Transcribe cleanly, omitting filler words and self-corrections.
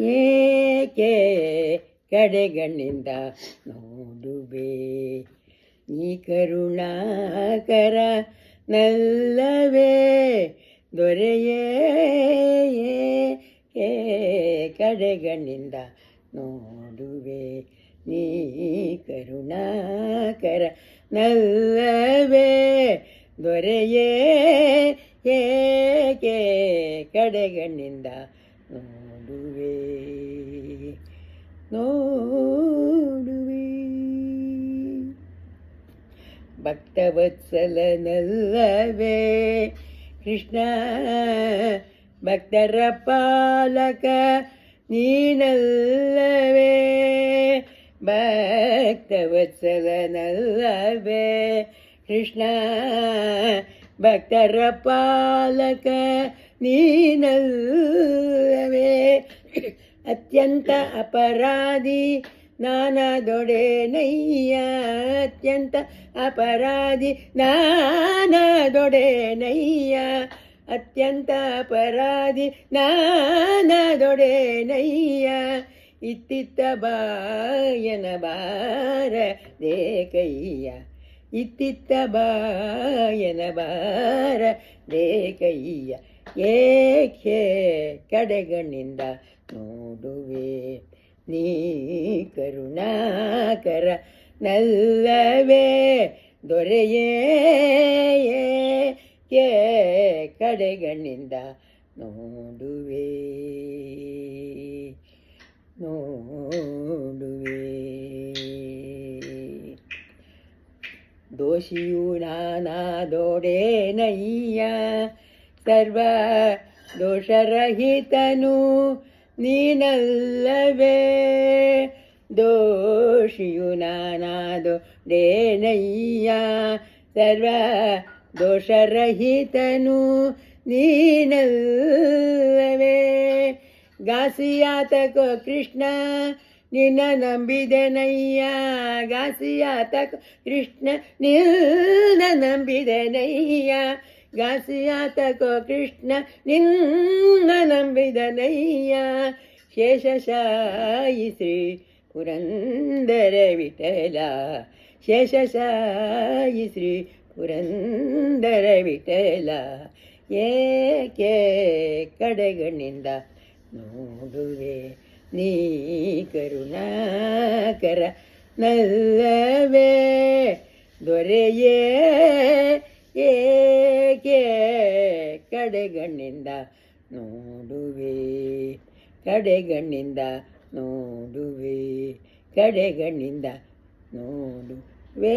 ಏಕೆ ಕಡೆಗಣ್ಣಿಂದ ನೋಡುವೆ ನೀ ಕರುಣಾಕರ ನಲ್ಲವೇ ದೊರೆಯೇ ಏಕೆ ಕಡೆಗಣ್ಣಿಂದ ನೋಡುವೆ ನೀ ಕರುಣಾಕರ ನಲ್ಲವೇ ದೊರೆಯೇ ಏಕೆ ಕಡೆಗಣ್ಣಿಂದ ನೋಡುವೆ ನೋಡುವೆ ಭಕ್ತವತ್ಸಲನಲ್ಲವೇ ಕೃಷ್ಣ ಭಕ್ತರ ಪಾಲಕ ನೀನಲ್ಲವೇ ಭಕ್ತವತ್ಸಲನಲ್ಲವೇ ಕೃಷ್ಣ ಭಕ್ತರ ಪಾಲಕ ನೀನಲ್ಲವೇ ಅತ್ಯಂತ ಅಪರಾಧಿ ನಾನದೊಡೆನಯ್ಯ ಅತ್ಯಂತ ಅಪರಾಧಿ ನಾನದೊಡೆನಯ್ಯ ಅತ್ಯಂತ ಅಪರಾಧಿ ನಾನದೊಡೆನಯ್ಯ ಇತ್ತಿತ್ತ ಬಾಯನ ಬಾರ ದೇಕಯ್ಯ ಇತ್ತಿತ್ತ ಬಾಯನ ಬಾರ ದೇಕಯ್ಯ ಏಕೆ ಕಡೆಗಣ್ಣಿಂದ ನೋಡುವೆ ನೀ ಕರುಣಾಕರ ನಲ್ಲವೇ ದೊರೆಯೇ ಏಕೆ ಕಡೆಗಣ್ಣಿಂದ ನೋಡುವೆ ನೋಡುವೆ ದೋಷಿಯು ನಾನಾದೊಡೆನಯ್ಯ ಸರ್ವ ದೋಷರಹಿತನು ನೀನಲ್ಲವೇ ದೋಷಿಯು ನಾನಾದೊಡೆನಯ್ಯ ಸರ್ವ ದೋಷರಹಿತನು ನೀನಲ್ಲವೇ ಗಾಸಿಯಾತಕೋ ಕೃಷ್ಣ ನಿನ್ನ ನಂಬಿದೆನಯ್ಯ ಗಾಸಿಯಾತಕೋ ಕೃಷ್ಣ ನಿನ್ನ ನಂಬಿದೆನಯ್ಯ ಗಾಸಿಯಾತಕೋ ಕೃಷ್ಣ ನಿನ್ನ ನಂಬಿದನಯ್ಯ ಶೇಷಶಾಯಿ ಶ್ರೀ ಪುರಂದರ ವಿಠಲ ಶೇಷಶಾಯಿ ಶ್ರೀ ಪುರಂದರ ವಿಠಲ ಏಕೆ ಕಡೆಗಣ್ಣಿಂದ ನೋಡುವೆ ನೀ ಕರುಣಾಕರ ನಲ್ಲವೇ ದೊರೆಯೇ ಏಕೆ ಕಡೆಗಣ್ಣಿಂದ ನೋಡುವೆ ಕಡೆಗಣ್ಣಿಂದ ನೋಡುವೆ ಕಡೆಗಣ್ಣಿಂದ ನೋಡುವೆ